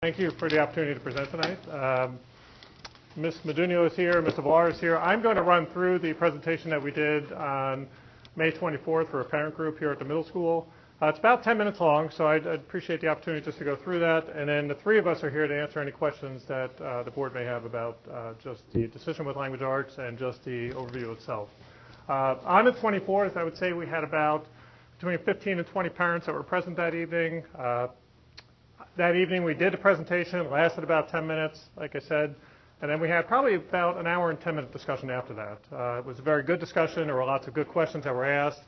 Thank you for the opportunity to present tonight. Ms. Modugno is here, Ms. Avar is here. I'm going to run through the presentation that we did on May 24th for a parent group here at the middle school. It's about 10 minutes long, so I'd appreciate the opportunity just to go through that. And then the three of us are here to answer any questions that the board may have about just the decision with language arts and just the overview itself. On the 24th, I would say we had about between 15 and 20 parents that were present that evening. That evening we did a presentation. It lasted about 10 minutes, like I said. And then we had probably about an hour and 10-minute discussion after that. It was a very good discussion. There were lots of good questions that were asked,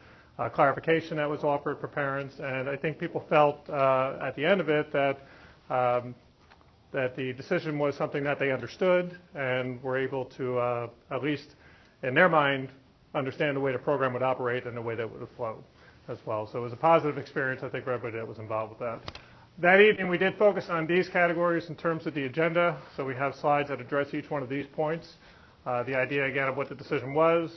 clarification that was offered for parents. And I think people felt at the end of it that the decision was something that they understood and were able to, at least in their mind, understand the way the program would operate and the way that it would flow as well. So it was a positive experience, I think, for everybody that was involved with that. That evening, we did focus on these categories in terms of the agenda. So we have slides that address each one of these points. The idea, again, of what the decision was,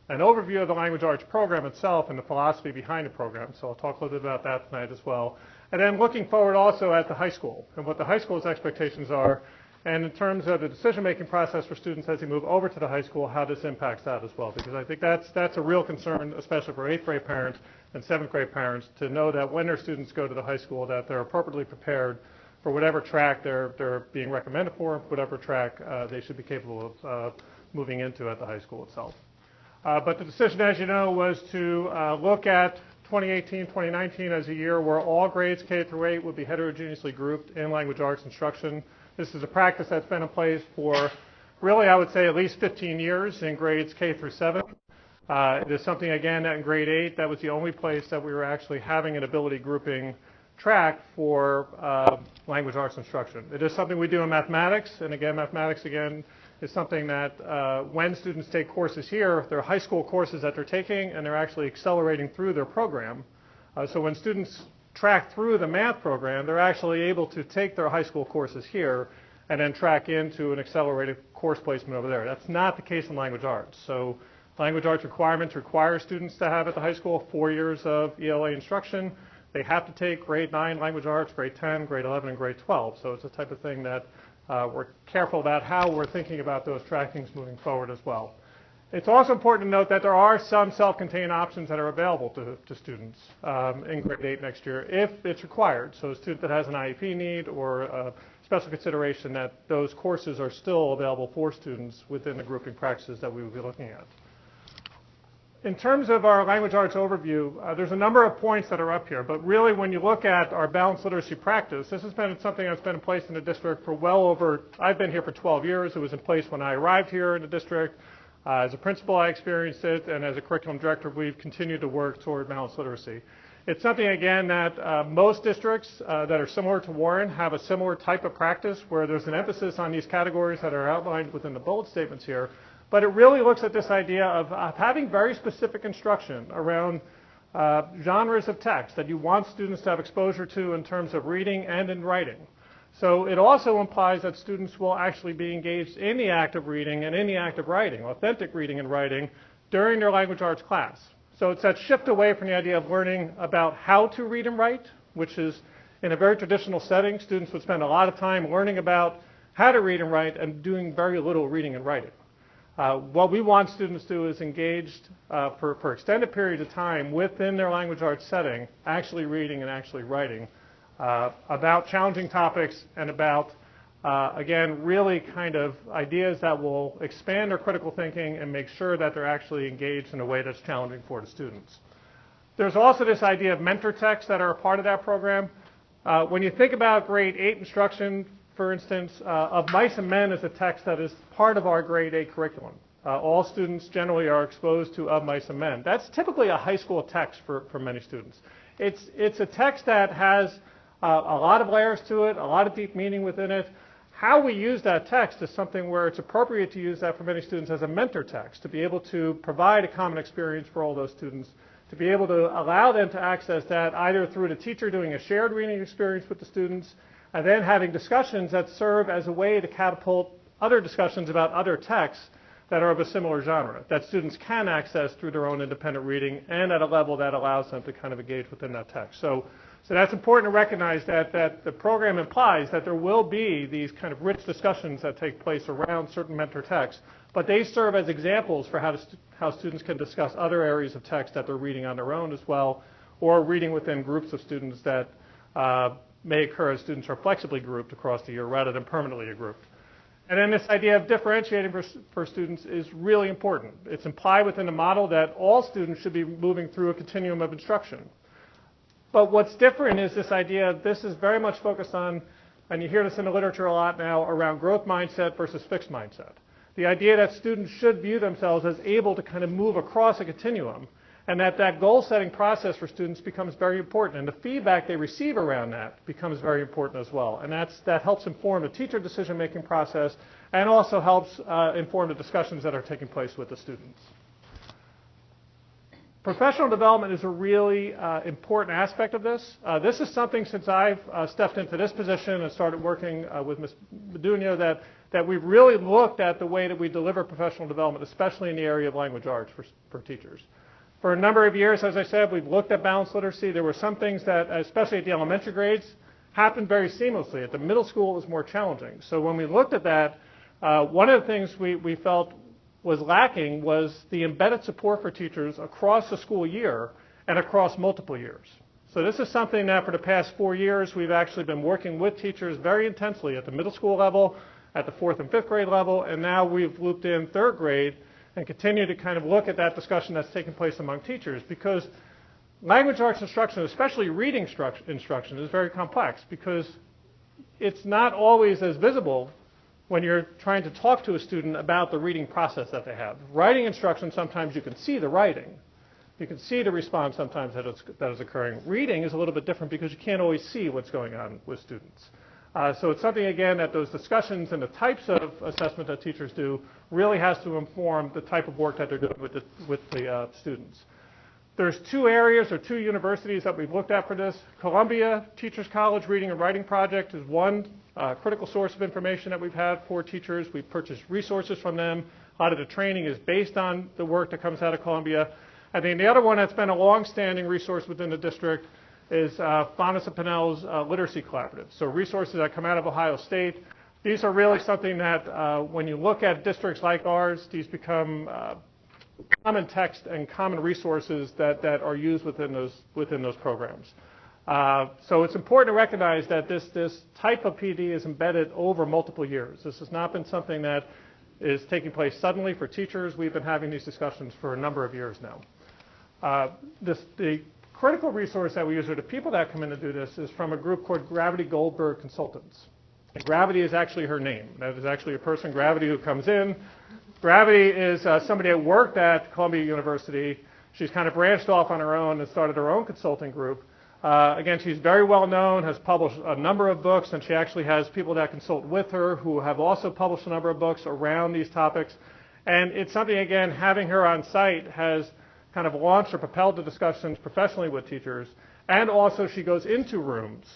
an overview of the language arts program itself and the philosophy behind the program. So I'll talk a little bit about that tonight as well. And then looking forward also at the high school and what the high school's expectations are. And in terms of the decision-making process for students as they move over to the high school, how this impacts that as well. Because I think that's a real concern, especially for 8th grade parents and 7th grade parents, to know that when their students go to the high school, that they're appropriately prepared for whatever track they're being recommended for, whatever track they should be capable of moving into at the high school itself. But the decision, as you know, was to look at 2018-2019 as a year where all grades K through 8 would be heterogeneously grouped in language arts instruction. This is a practice that's been in place for really, I would say, at least 15 years in grades K through 7. It is something, again, that in grade 8, that was the only place that we were actually having an ability grouping track for language arts instruction. It is something we do in mathematics, and again, mathematics, again, is something that when students take courses here, they're high school courses that they're taking, and they're actually accelerating through their program. So when students track through the math program, they're actually able to take their high school courses here and then track into an accelerated course placement over there. That's not the case in language arts. So language arts requirements require students to have at the high school 4 years of ELA instruction. They have to take grade 9 language arts, grade 10, grade 11, and grade 12. So it's the type of thing that we're careful about how we're thinking about those trackings moving forward as well. It's also important to note that there are some self-contained options that are available to students in grade 8 next year if it's required. So a student that has an IEP need or a special consideration, that those courses are still available for students within the grouping practices that we will be looking at. In terms of our language arts overview, there's a number of points that are up here, but really when you look at our balanced literacy practice, this has been something that's been in place in the district for well over, I've been here for 12 years. It was in place when I arrived here in the district. As a principal, I experienced it, and as a curriculum director, we've continued to work toward balanced literacy. It's something, again, that most districts that are similar to Warren have a similar type of practice where there's an emphasis on these categories that are outlined within the bullet statements here. But it really looks at this idea of having very specific instruction around genres of text that you want students to have exposure to in terms of reading and in writing. So it also implies that students will actually be engaged in the act of reading and in the act of writing, authentic reading and writing, during their language arts class. So it's that shift away from the idea of learning about how to read and write, which is in a very traditional setting. Students would spend a lot of time learning about how to read and write and doing very little reading and writing. What we want students to do is engaged for extended periods of time within their language arts setting, actually reading and actually writing about challenging topics and about, again, really kind of ideas that will expand their critical thinking and make sure that they're actually engaged in a way that's challenging for the students. There's also this idea of mentor texts that are a part of that program. When you think about grade 8 instruction, for instance, Of Mice and Men is a text that is part of our grade 8 curriculum. All students generally are exposed to Of Mice and Men. That's typically a high school text for many students. It's a text that has a lot of layers to it, a lot of deep meaning within it. How we use that text is something where it's appropriate to use that for many students as a mentor text, to be able to provide a common experience for all those students, to be able to allow them to access that either through the teacher doing a shared reading experience with the students, and then having discussions that serve as a way to catapult other discussions about other texts that are of a similar genre, that students can access through their own independent reading and at a level that allows them to kind of engage within that text. So So that's important to recognize that the program implies that there will be these kind of rich discussions that take place around certain mentor texts, but they serve as examples for how students can discuss other areas of text that they're reading on their own as well, or reading within groups of students that may occur as students are flexibly grouped across the year rather than permanently grouped. And then this idea of differentiating for students is really important. It's implied within the model that all students should be moving through a continuum of instruction. But what's different is this idea, this is very much focused on, and you hear this in the literature a lot now, around growth mindset versus fixed mindset. The idea that students should view themselves as able to kind of move across a continuum, and that goal-setting process for students becomes very important, and the feedback they receive around that becomes very important as well. And that helps inform the teacher decision-making process and also helps inform the discussions that are taking place with the students. Professional development is a really important aspect of this. This is something since I've stepped into this position and started working with Ms. Meduno that we've really looked at the way that we deliver professional development, especially in the area of language arts for teachers. For a number of years, as I said, we've looked at balanced literacy. There were some things that, especially at the elementary grades, happened very seamlessly. At the middle school, it was more challenging. So when we looked at that, one of the things we felt was lacking was the embedded support for teachers across the school year and across multiple years. So this is something that for the past 4 years, we've actually been working with teachers very intensely at the middle school level, at the 4th and 5th grade level, and now we've looped in 3rd grade and continue to kind of look at that discussion that's taking place among teachers, because language arts instruction, especially reading instruction, is very complex because it's not always as visible when you're trying to talk to a student about the reading process that they have. Writing instruction, sometimes you can see the writing. You can see the response sometimes that is occurring. Reading is a little bit different because you can't always see what's going on with students. So it's something, again, that those discussions and the types of assessment that teachers do really has to inform the type of work that they're doing with the students. There's 2 areas or 2 universities that we've looked at for this. Columbia Teachers College Reading and Writing Project is one critical source of information that we've had for teachers. We've purchased resources from them. A lot of the training is based on the work that comes out of Columbia. I think the other one that's been a long-standing resource within the district is Faunus and Pinnell's Literacy Collaborative. So resources that come out of Ohio State. These are really something that when you look at districts like ours, these become common text and common resources that are used within those programs. So it's important to recognize that this type of PD is embedded over multiple years. This has not been something that is taking place suddenly for teachers. We've been having these discussions for a number of years now. The critical resource that we use, or the people that come in to do this, is from a group called Gravity Goldberg Consultants. And Gravity is actually her name. That is actually a person, Gravity, who comes in. Gravity is somebody that worked at Columbia University. She's kind of branched off on her own and started her own consulting group. Again, she's very well known, has published a number of books, and she actually has people that consult with her who have also published a number of books around these topics. And it's something, again, having her on site has kind of launched or propelled the discussions professionally with teachers. And also she goes into rooms.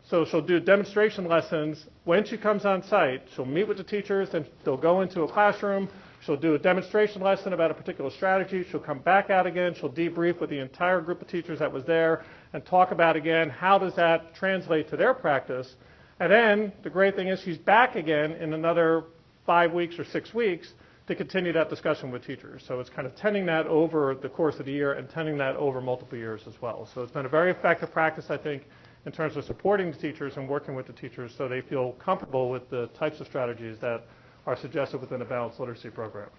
So she'll do demonstration lessons. When she comes on site, she'll meet with the teachers, and they'll go into a classroom. She'll do a demonstration lesson about a particular strategy. She'll come back out again. She'll debrief with the entire group of teachers that was there and talk about, again, how does that translate to their practice. And then the great thing is she's back again in another 5 weeks or 6 weeks to continue that discussion with teachers. So it's kind of tending that over the course of the year and tending that over multiple years as well. So it's been a very effective practice, I think, in terms of supporting the teachers and working with the teachers so they feel comfortable with the types of strategies that are suggested within a balanced literacy program.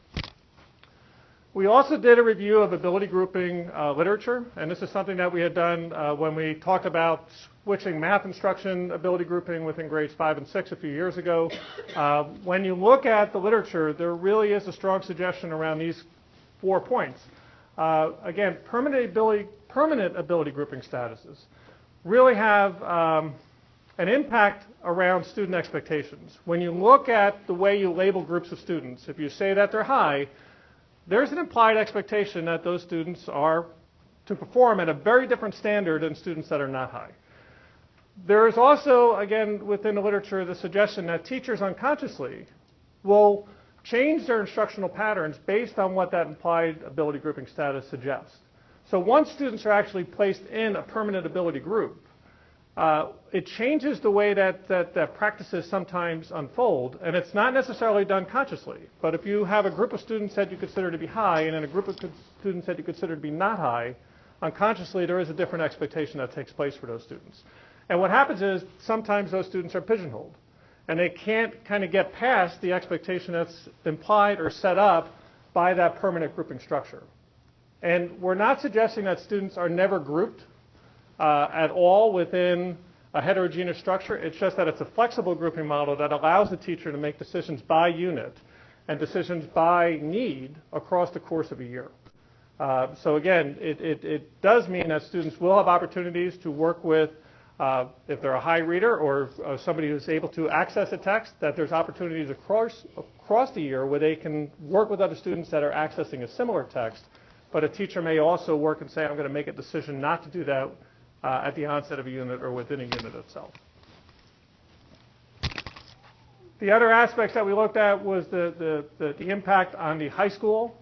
We also did a review of ability grouping literature, and this is something that we had done when we talked about switching math instruction ability grouping within grades 5 and 6 a few years ago. When you look at the literature, there really is a strong suggestion around these 4 points. Again, permanent ability grouping statuses really have an impact around student expectations. When you look at the way you label groups of students, if you say that they're high, there's an implied expectation that those students are to perform at a very different standard than students that are not high. There is also, again, within the literature, the suggestion that teachers unconsciously will change their instructional patterns based on what that implied ability grouping status suggests. So once students are actually placed in a permanent ability group, it changes the way that practices sometimes unfold, and it's not necessarily done consciously. But if you have a group of students that you consider to be high and then a group of students that you consider to be not high, unconsciously there is a different expectation that takes place for those students. And what happens is sometimes those students are pigeonholed, and they can't kind of get past the expectation that's implied or set up by that permanent grouping structure. And we're not suggesting that students are never grouped at all within a heterogeneous structure. It's just that it's a flexible grouping model that allows the teacher to make decisions by unit and decisions by need across the course of a year. So again, it does mean that students will have opportunities to work with, if they're a high reader or somebody who's able to access a text, that there's opportunities across the year where they can work with other students that are accessing a similar text. But a teacher may also work and say, I'm going to make a decision not to do that at the onset of a unit or within a unit itself. The other aspects that we looked at was the impact on the high school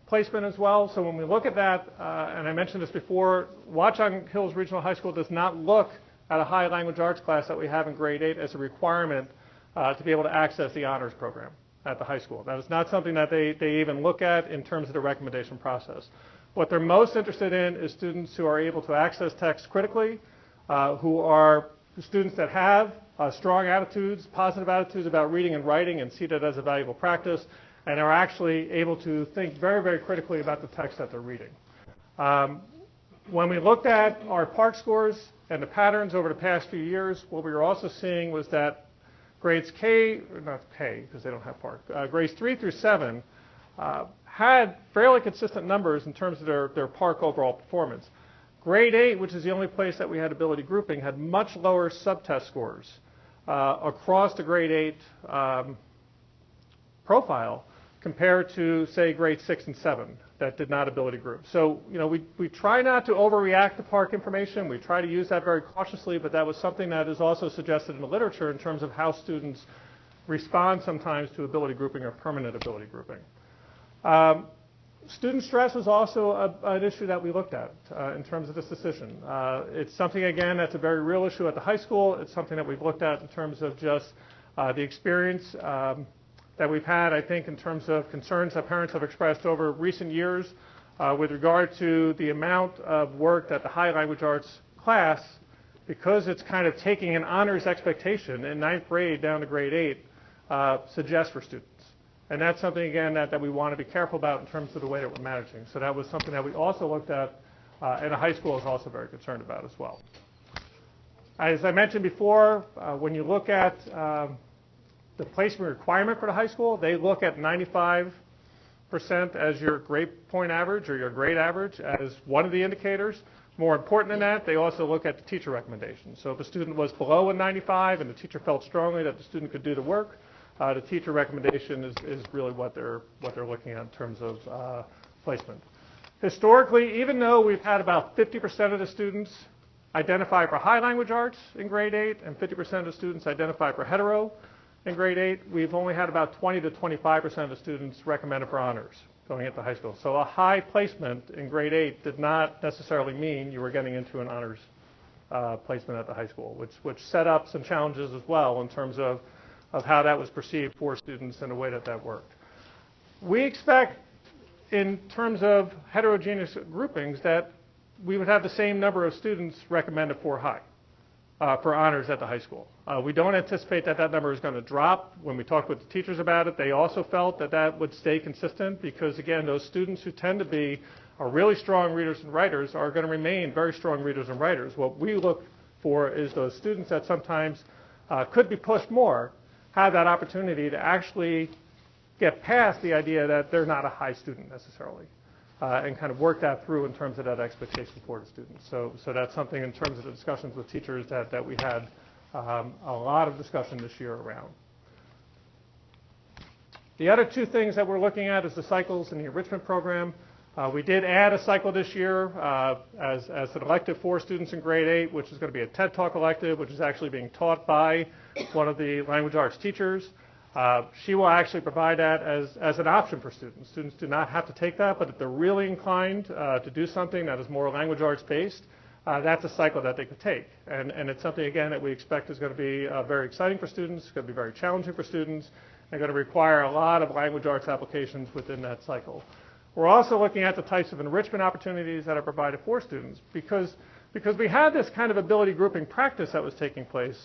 placement as well. So when we look at that, and I mentioned this before, Watchung Hills Regional High School does not look at a high language arts class that we have in grade 8 as a requirement to be able to access the honors program at the high school. That is not something that they even look at in terms of the recommendation process. What they're most interested in is students who are able to access text critically, who are students that have strong attitudes, positive attitudes about reading and writing and see that as a valuable practice, and are actually able to think very, very critically about the text that they're reading. When we looked at our PARCC scores and the patterns over the past few years, what we were also seeing was that grades K, or not K because they don't have PARCC, grades 3 through 7 had fairly consistent numbers in terms of their PARCC overall performance. Grade 8, which is the only place that we had ability grouping, had much lower subtest scores across the grade 8 profile compared to, say, grade 6 and 7 that did not ability group. So, you know, we try not to overreact to PARCC information. We try to use that very cautiously, but that was something that is also suggested in the literature in terms of how students respond sometimes to ability grouping or permanent ability grouping. Student stress was also an issue that we looked at in terms of this decision. It's something, again, that's a very real issue at the high school. It's something that we've looked at in terms of just the experience that we've had, I think, in terms of concerns that parents have expressed over recent years with regard to the amount of work that the high language arts class, because it's kind of taking an honors expectation in 9th grade down to grade 8, suggests for students. And that's something, again, that we want to be careful about in terms of the way that we're managing. So that was something that we also looked at, and the high school is also very concerned about as well. As I mentioned before, when you look at the placement requirement for the high school, they look at 95% as your grade point average or your grade average as one of the indicators. More important than that, they also look at the teacher recommendations. So if a student was below a 95 and the teacher felt strongly that the student could do the work, the teacher recommendation is really what they're looking at in terms of placement. Historically, even though we've had about 50% of the students identify for high language arts in grade 8 and 50% of the students identify for hetero in grade 8, we've only had about 20 to 25% of the students recommended for honors going into high school. So a high placement in grade 8 did not necessarily mean you were getting into an honors placement at the high school, which set up some challenges as well in terms of how that was perceived for students and the way that worked. We expect, in terms of heterogeneous groupings, that we would have the same number of students recommended for high, for honors at the high school. We don't anticipate that number is going to drop. When we talked with the teachers about it, they also felt that would stay consistent because, again, those students who tend to be really strong readers and writers are going to remain very strong readers and writers. What we look for is those students that sometimes could be pushed more, have that opportunity to actually get past the idea that they're not a high student necessarily, and kind of work that through in terms of that expectation for the students. So that's something in terms of the discussions with teachers that we had a lot of discussion this year around. The other two things that we're looking at is the cycles in the enrichment program. We did add a cycle this year as an elective for students in grade 8, which is going to be a TED Talk elective, which is actually being taught by one of the language arts teachers. She will actually provide that as an option for students. Students do not have to take that, but if they're really inclined to do something that is more language arts based, that's a cycle that they could take. And it's something, again, that we expect is going to be very exciting for students, going to be very challenging for students, and going to require a lot of language arts applications within that cycle. We're also looking at the types of enrichment opportunities that are provided for students because we had this kind of ability grouping practice that was taking place.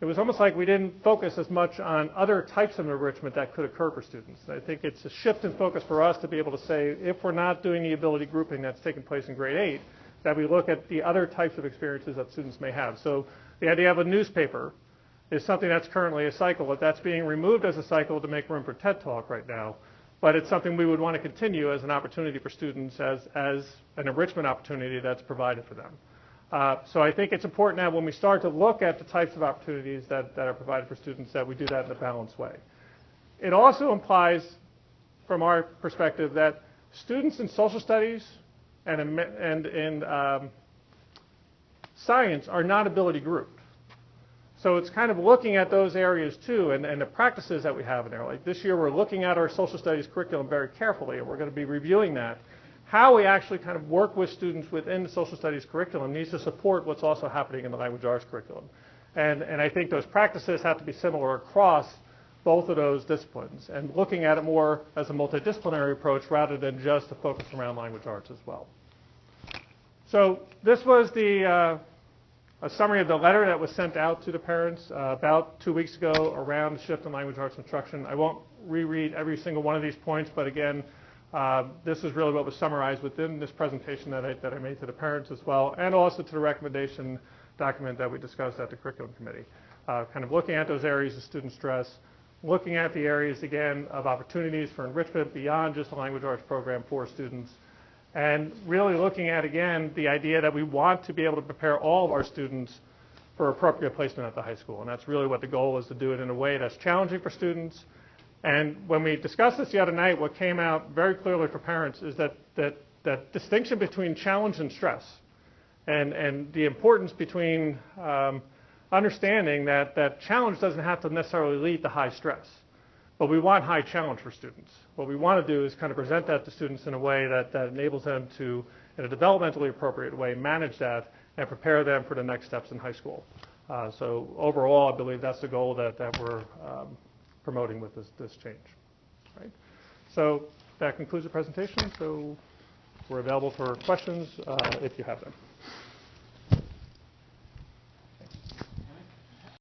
It was almost like we didn't focus as much on other types of enrichment that could occur for students. I think it's a shift in focus for us to be able to say, if we're not doing the ability grouping that's taking place in grade 8, that we look at the other types of experiences that students may have. So the idea of a newspaper is something that's currently a cycle, but that's being removed as a cycle to make room for TED Talk right now. But it's something we would want to continue as an opportunity for students, as an enrichment opportunity that's provided for them. So I think it's important now when we start to look at the types of opportunities that are provided for students that we do that in a balanced way. It also implies, from our perspective, that students in social studies and in science are not ability grouped. So it's kind of looking at those areas too and the practices that we have in there. Like this year we're looking at our social studies curriculum very carefully, and we're going to be reviewing that. How we actually kind of work with students within the social studies curriculum needs to support what's also happening in the language arts curriculum. And I think those practices have to be similar across both of those disciplines, and looking at it more as a multidisciplinary approach rather than just a focus around language arts as well. So this was a summary of the letter that was sent out to the parents about 2 weeks ago around the shift in language arts instruction. I won't reread every single one of these points, but again, this is really what was summarized within this presentation that I made to the parents as well, and also to the recommendation document that we discussed at the curriculum committee. Kind of looking at those areas of student stress, looking at the areas, again, of opportunities for enrichment beyond just a language arts program for students, and really looking at, again, the idea that we want to be able to prepare all of our students for appropriate placement at the high school. And that's really what the goal is, to do it in a way that's challenging for students. And when we discussed this the other night, what came out very clearly for parents is that distinction between challenge and stress, and the importance between understanding that challenge doesn't have to necessarily lead to high stress, but we want high challenge for students. What we want to do is kind of present that to students in a way that enables them to, in a developmentally appropriate way, manage that and prepare them for the next steps in high school. So overall, I believe that's the goal that we're promoting with this change. Right? So that concludes the presentation. So we're available for questions if you have them.